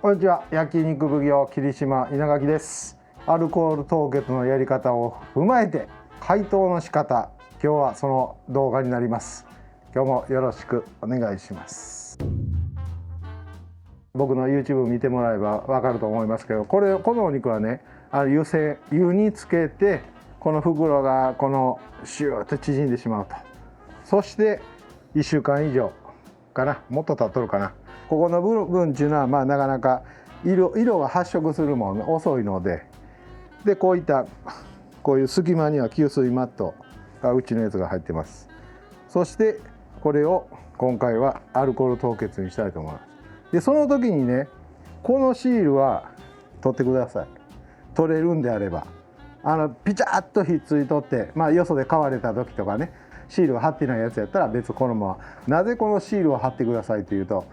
こんにちは。焼肉奉行霧島稲垣です。アルコール凍結のやり方を踏まえて解凍の仕方、今日はその動画になります。今日もよろしくお願いします。僕の YouTube 見てもらえばわかると思いますけど、このお肉はね、湯につけて、この袋がこのシューッと縮んでしまうと。そして1週間以上かな、もっと経っとるかな。ここの部分っていうのはなかなか色が発色するもん遅いので、こういう隙間には吸水マットがうちのやつが入ってます。そしてこれを今回はアルコール凍結にしたいと思います。でその時にね、このシールは取ってください。取れるんであればピチャッとひっついとって、よそで買われた時とかね、シールが貼ってないやつやったら別にこのまま。なぜこのシールを貼ってくださいというと、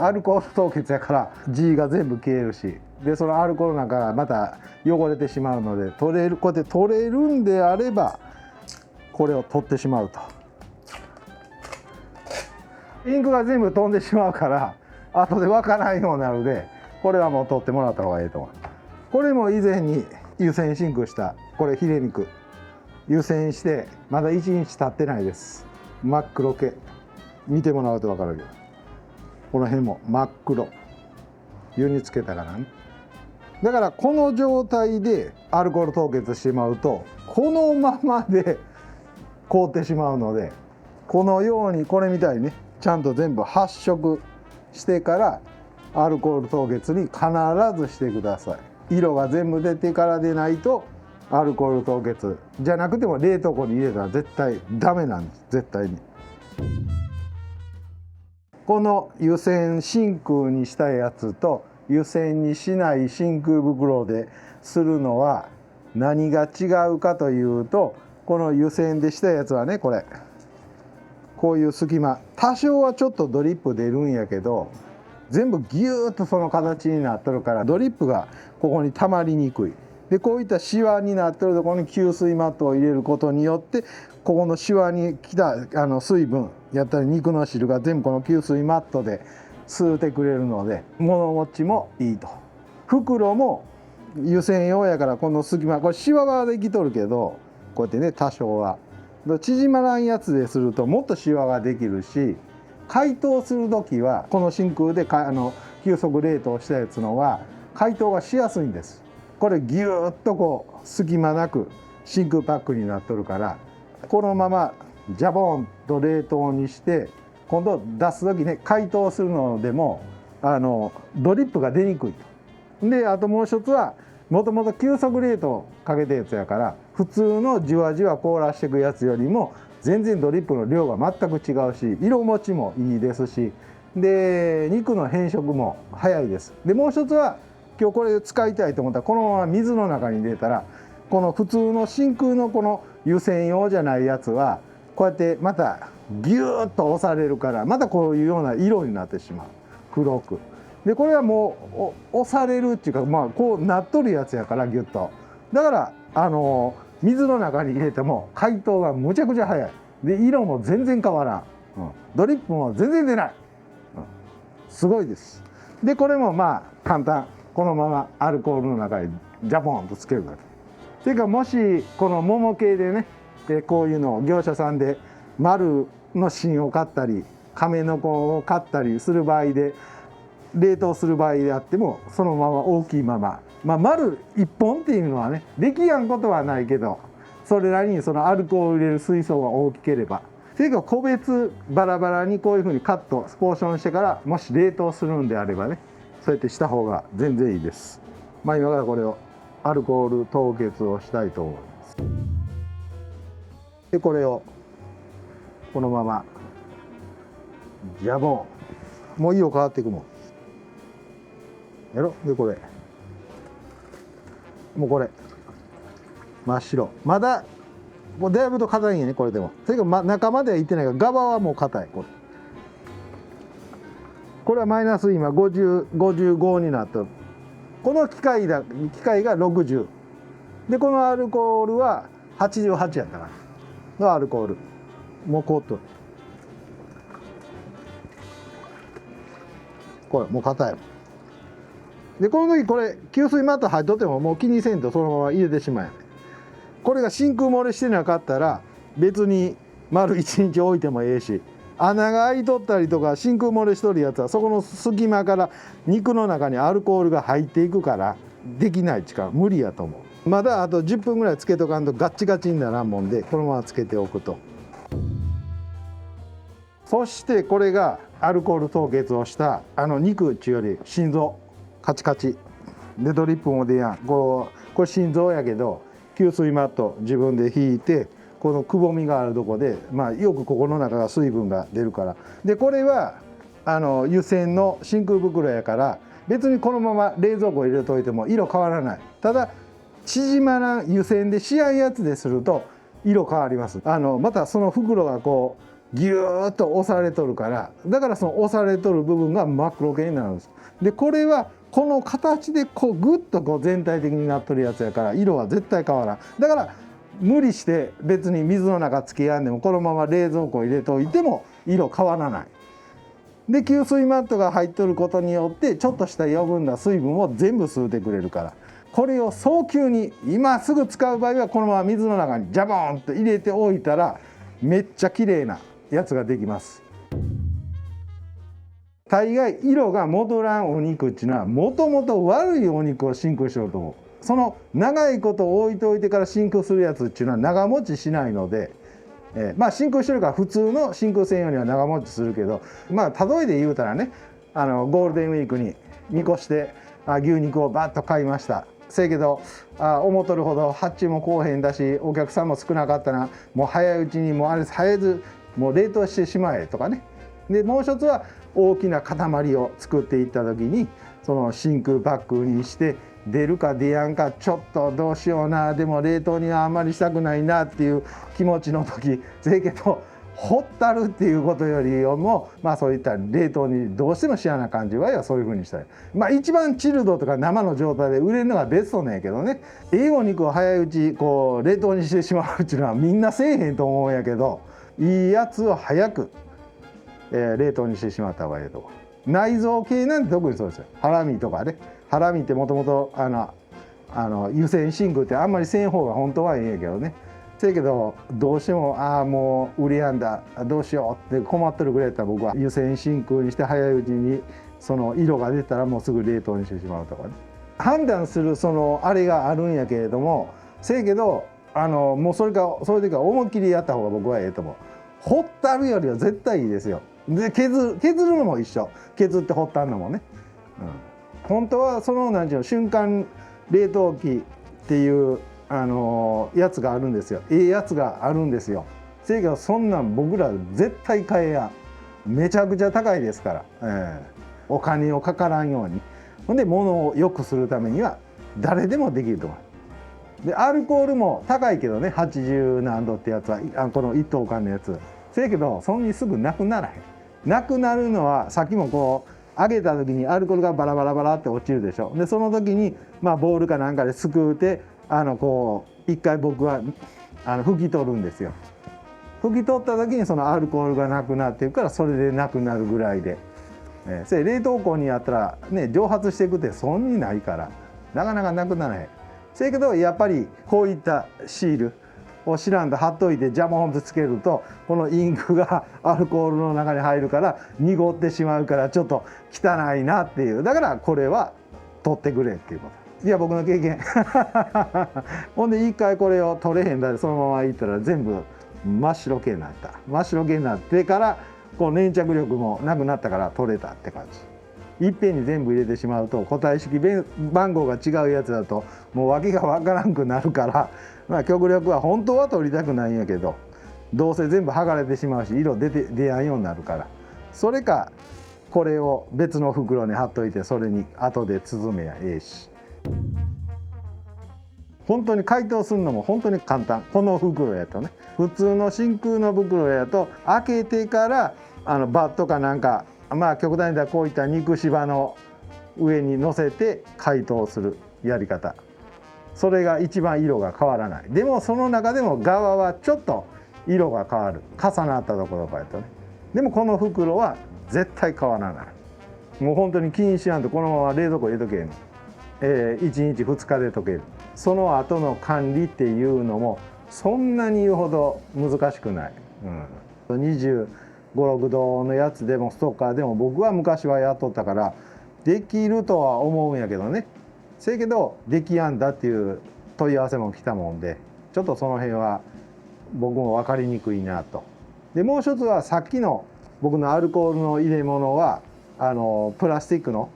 アルコール凍結やから G が全部消えるし、でそのアルコールなんかがまた汚れてしまうので、こうやって取れるんであればこれを取ってしまうと。インクが全部飛んでしまうから後で分からないようになるので、これはもう取ってもらった方がいいと思う。これも以前に湯煎シンクした、これヒレ肉湯煎してまだ1日経ってないです。真っ黒系見てもらうと分かるけど、この辺も真っ黒、湯につけたからね。だからこの状態でアルコール凍結してしまうと、このままで凍ってしまうので、このようにこれみたいにね、ちゃんと全部発色してからアルコール凍結に必ずしてください。色が全部出てからでないとアルコール凍結じゃなくても冷凍庫に入れたら絶対ダメなんです。絶対に。この湯煎真空にしたやつと湯煎にしない真空袋でするのは何が違うかというと、この湯煎でしたやつはね、こういう隙間多少はちょっとドリップ出るんやけど、全部ギューッとその形になっとるからドリップがここに溜まりにくい。でこういったシワになってるところに吸水マットを入れることによって、ここのシワに来た水分やったり肉の汁が全部この吸水マットで吸うてくれるので物持ちもいいと。袋も湯煎用やから、この隙間これシワができとるけど、こうやってね多少は縮まらんやつでするともっとシワができるし、解凍する時はこの真空で急速冷凍したやつのは解凍がしやすいんです。これギューッとこう隙間なく真空パックになっとるから、このままジャボンと冷凍にして、今度出す時ね、解凍するのでもドリップが出にくいと。であともう一つは、もともと急速冷凍かけたやつやから、普通のじわじわ凍らしていくやつよりも全然ドリップの量が全く違うし、色持ちもいいですし、で肉の変色も早いです。でもう一つは、今日これ使いたいと思ったらこのまま水の中に入れたら、この普通の真空のこの湯煎用じゃないやつはこうやってまたギューッと押されるから、またこういうような色になってしまう、黒く。でこれはもう押されるっていうか、こうなっとるやつやから、ギュッとだから水の中に入れても解凍がむちゃくちゃ早い。で色も全然変わらん、ドリップも全然出ない、すごいです。でこれも簡単、このままアルコールの中にジャポンとつけるだけ。それからもしこの桃系でね、こういうのを業者さんで丸の芯を買ったり亀の子を買ったりする場合で、冷凍する場合であってもそのまま大きいまま、丸1本っていうのはねできやんことはないけど、それなりにそのアルコールを入れる水槽が大きければ、それから個別バラバラにこういうふうにカットポーションしてから、もし冷凍するんであればね、そうやってした方が全然いいです。今からこれをアルコール凍結をしたいと思います。でこれをこのままジャボン、もう色変わっていくもんやろ。でこれもうこれ真っ白、まだもうだいぶと硬いんやね、これでも。それから中まではいってないから側はもう硬い。これはマイナス今55になってる。この機械が60で、このアルコールは88やったからのアルコールもうこうと、これもう硬い。でこの時これ吸水マット入っとってももう気にせんとそのまま入れてしまう。これが真空漏れしてなかったら別に丸1日置いてもええし、穴が開いとったりとか真空漏れしとるやつはそこの隙間から肉の中にアルコールが入っていくからできない力無理やと思う。まだあと10分ぐらいつけとかんとガッチガチにならんもんで、このままつけておくと。そしてこれがアルコール凍結をした肉っちゅうより心臓カチカチでドリップも出やん。これ心臓やけど吸水マット自分で引いて、このくぼみがあるとこで、よくここの中が水分が出るから。でこれは湯煎の真空袋やから別にこのまま冷蔵庫入れといても色変わらない。ただ縮まらん湯煎でしやんやつですると色変わります。またその袋がこうギューッと押されとるから、だからその押されとる部分が真っ黒系になるんです。でこれはこの形でこうグッとこう全体的になっとるやつやから色は絶対変わらん。だから無理して別に水の中つけやんでもこのまま冷蔵庫入れといても色変わらない。で吸水マットが入っとることによってちょっとした余分な水分を全部吸うてくれるから、これを早急に今すぐ使う場合はこのまま水の中にジャボーンと入れておいたらめっちゃ綺麗なやつができます。大概色が戻らんお肉っていうのはもともと悪いお肉を真空しようと思う。その長いこと置いておいてから真空するやつっていうのは長持ちしないので、真空してるから普通の真空専用には長持ちするけど、例えで言うたらね、ゴールデンウィークに見越して牛肉をバッと買いました。せやけど思っとるほど発注もこうへんだしお客さんも少なかったな、もう早いうちにもうあれ早ずもう冷凍してしまえとかね。でもう一つは大きな塊を作っていった時にその真空パックにして出るか出やんかちょっとどうしような、でも冷凍にはあんまりしたくないなっていう気持ちの時、せやけどほったるっていうことよりもそういった冷凍にどうしてもしやな感じはそういう風にしたい。一番チルドとか生の状態で売れるのがベストなんやけどね、いいお肉を早いうちこう冷凍にしてしまうっていうのはみんなせえへんと思うんやけど、いいやつを早く、冷凍にしてしまった方がいいと思う。内臓系なんて特にそうですよ。ハラミとかね、ハラミってもともと湯煎真空ってあんまりせん方が本当はいいんやけどね。せやけどどうしてももう売れやんだどうしようって困ってるぐらいだったら僕は湯煎真空にして早いうちにその色が出たらもうすぐ冷凍にしてしまうとかね。判断するそのあれがあるんやけれども、せやけどもうそれ時は思いっきりやった方が僕はええと思う。ほったるよりは絶対いいですよ。で削るのも一緒。削ってほったんのもね、本当はその何ていうの瞬間冷凍機っていうやつがあるんですよ。やつがあるんですよ。せやけどそんなん僕ら絶対買えやん。めちゃくちゃ高いですから、お金をかからんように。ほんで物を良くするためには誰でもできると思う。でアルコールも高いけどね、80何度ってやつはこの1等間のやつ。せやけどそんなにすぐなくならへん。なくなるのはさっきもこう上げた時にアルコールがバラバラバラって落ちるでしょ。でその時にボールかなんかですくうてこう一回僕は拭き取るんですよ。拭き取った時にそのアルコールがなくなっていくからそれでなくなるぐらいで、それ冷凍庫にあったらね蒸発していくってそんにないからなかなかなくならへん。せやけどやっぱりこういったシールを知らんと貼っといてジャボンとつけるとこのインクがアルコールの中に入るから濁ってしまうからちょっと汚いなっていう。だからこれは取ってくれっていうこと。いや僕の経験ほんで一回これを取れへんだでそのままいったら全部真っ白系になった。真っ白系になってからこう粘着力もなくなったから取れたって感じ。いっぺんに全部入れてしまうと個体式番号が違うやつだともう訳が分からんくなるから、極力は本当は取りたくないんやけどどうせ全部剥がれてしまうし色出やんようになるから、それかこれを別の袋に貼っといてそれに後で包めやええし。本当に解凍するのも本当に簡単。この袋やとね、普通の真空の袋やと開けてからバットかなんか極端に言ったらこういった肉芝の上に乗せて解凍するやり方、それが一番色が変わらない。でもその中でも側はちょっと色が変わる、重なったところからやとね。でもこの袋は絶対変わらない。もう本当に気にしやんとこのまま冷蔵庫入れとけん、1日2日で溶ける。その後の管理っていうのもそんなに言うほど難しくない、25、6度のやつでもストッカーでも僕は昔はやっとったからできるとは思うんやけどね。せやけどできやんだっていう問い合わせも来たもんで、ちょっとその辺は僕も分かりにくいなと。でもう一つはさっきの僕のアルコールの入れ物はプラスチックの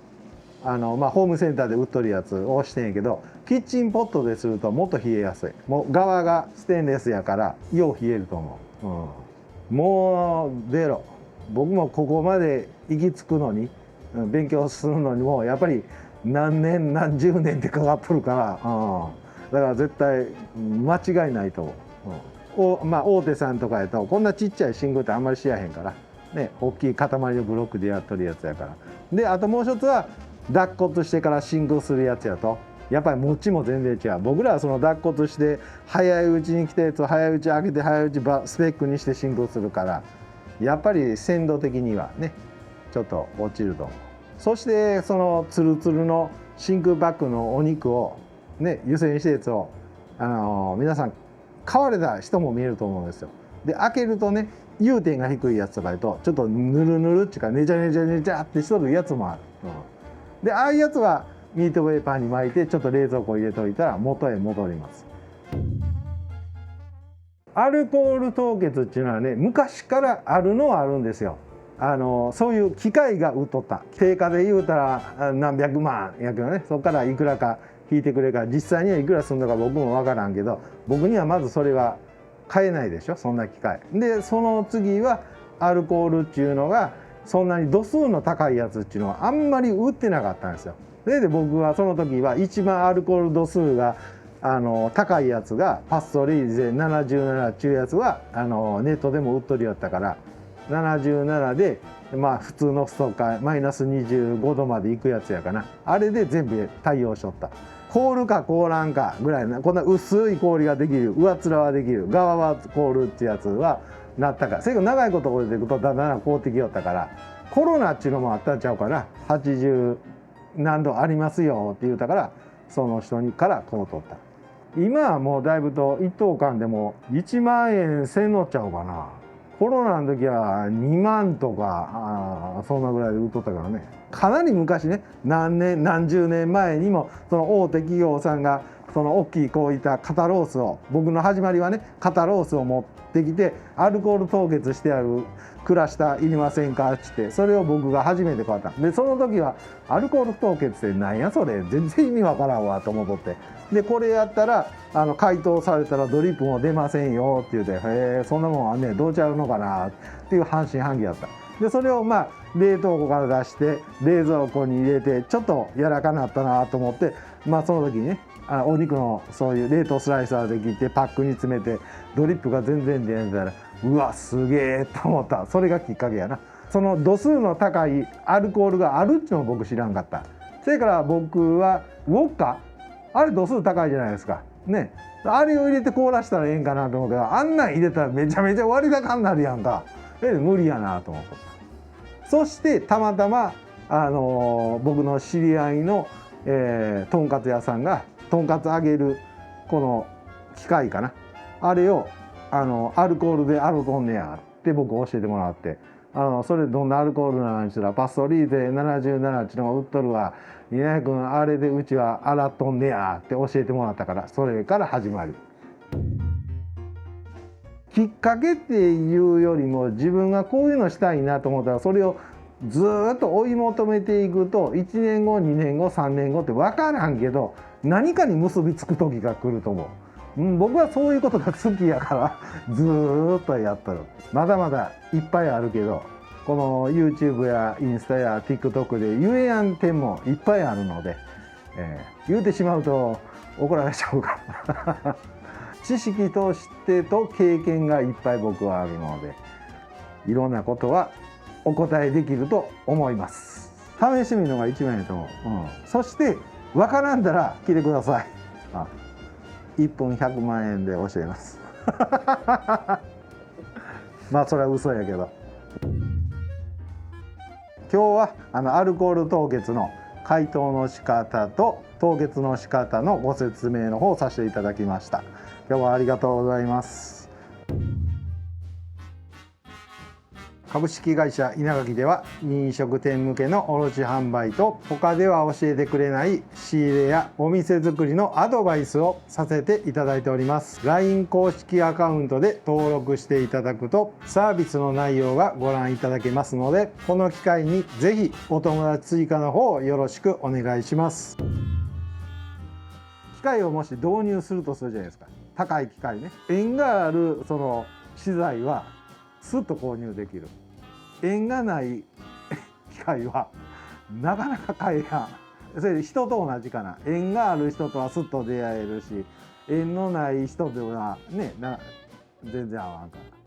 ホームセンターで売っとるやつをしてんやけど、キッチンポットでするともっと冷えやすい。もう側がステンレスやからよう冷えると思う、もうゼロ。僕もここまで行き着くのに勉強するのにもやっぱり何年何十年ってかかっとるから、だから絶対間違いないと思う、大手さんとかやとこんなちっちゃい真空ってあんまりしやへんからね、大きい塊のブロックでやっとるやつやから。であともう一つは脱骨してから真空するやつやとやっぱり持ちも全然違う。僕らはその脱骨して早いうちに来たやつを早いうち開けて早いうちスペックにして真空するからやっぱり鮮度的にはねちょっと落ちると思う。そしてそのツルツルの真空パックのお肉をね湯煎したやつを皆さん買われた人も見えると思うんですよ。で開けるとね融点が低いやつとかだとちょっとヌルヌルっていうかねちゃねちゃねちゃってしとるやつもある、でああいうやつはミートペーパーに巻いてちょっと冷蔵庫入れといたら元へ戻ります。アルコール凍結っていうのはね昔からあるのはあるんですよ。そういう機械が売っとった。定価で言うたら何百万やけどね、そこからいくらか引いてくれるから実際にはいくらするのか僕も分からんけど、僕にはまずそれは買えないでしょ、そんな機械で。その次はアルコールっていうのがそんなに度数の高いやつっていうのはあんまり売ってなかったんですよ。で僕はその時は一番アルコール度数が高いやつがパストリーゼ77っていうやつはネットでも売っとるやったから77で普通のストッカーマイナス25度までいくやつやかな、あれで全部対応しとった。凍るか凍らんかぐらいな、こんな薄い氷ができる、上面はできる、側は凍るってやつはなったから。せやけど長いことこれでいくとだんだん凍ってきよったから、コロナっていうのもあったんちゃうかな、80何度ありますよって言うたからその人にからこう取った。今はもうだいぶと1等間でも1万円せんのっちゃうかな。コロナの時は2万とかそんなぐらいで売っとったからね。かなり昔ね、何十年前にもその大手企業さんがその大きいこういった肩ロースを、僕の始まりはね肩ロースを持ってきてアルコール凍結してあるクラシタいりませんかっつって、それを僕が初めて買った。でその時はアルコール凍結ってなんやそれ、全然意味わからんわと思っとって、でこれやったら解凍されたらドリップも出ませんよって言うて、へえそんなもんあんねん、どうちゃうのかなっていう半信半疑やった。でそれを冷凍庫から出して冷蔵庫に入れてちょっと柔らかなったなと思って、その時にねお肉のそういう冷凍スライサーで切ってパックに詰めてドリップが全然出ないから、うわすげえと思った。それがきっかけやな。その度数の高いアルコールがあるっていうのを僕知らんかった。それから僕はウォッカ、あれ度数高いじゃないですかね、あれを入れて凍らしたらええんかなと思うけど、あんなん入れたらめちゃめちゃ割高になるやんか。無理やなと思った。そしてたまたま僕の知り合いの、とんかつ屋さんがとんかつ揚げるこの機械かな、あれをアルコールで洗うとんねやって僕教えてもらって、それどんなアルコールなんちゅうらパストリーゼ77っていうのが売っとるわ、稲君あれでうちは洗っとんねやって教えてもらったから、それから始まる。きっかけっていうよりも自分がこういうのしたいなと思ったらそれをずっと追い求めていくと1年後2年後3年後って分からんけど何かに結びつく時が来ると思う。僕はそういうことが好きやからずっとやっとる。まだまだいっぱいあるけどこの YouTube やインスタや TikTok で言えやん点もいっぱいあるので、言うてしまうと怒られちゃうから知識としてと経験がいっぱい僕はあるのでいろんなことはお答えできると思います。試してみるのが一番いいと思う、そして分からんだら来てください。1分100万円で教えますそれは嘘やけど。今日はアルコール凍結の解凍の仕方と凍結の仕方のご説明の方をさせていただきました。今日はありがとうございます。株式会社稲垣では飲食店向けの卸販売と他では教えてくれない仕入れやお店作りのアドバイスをさせていただいております。 LINE 公式アカウントで登録していただくとサービスの内容がご覧いただけますので、この機会にぜひお友達追加の方をよろしくお願いします。機械をもし導入するとするじゃないですか。高い機械ね、縁があるその資材はスッと購入できる。縁がない機械はなかなか買えやん。それで人と同じかな。縁がある人とはスッと出会えるし、縁のない人ではね全然合わんから。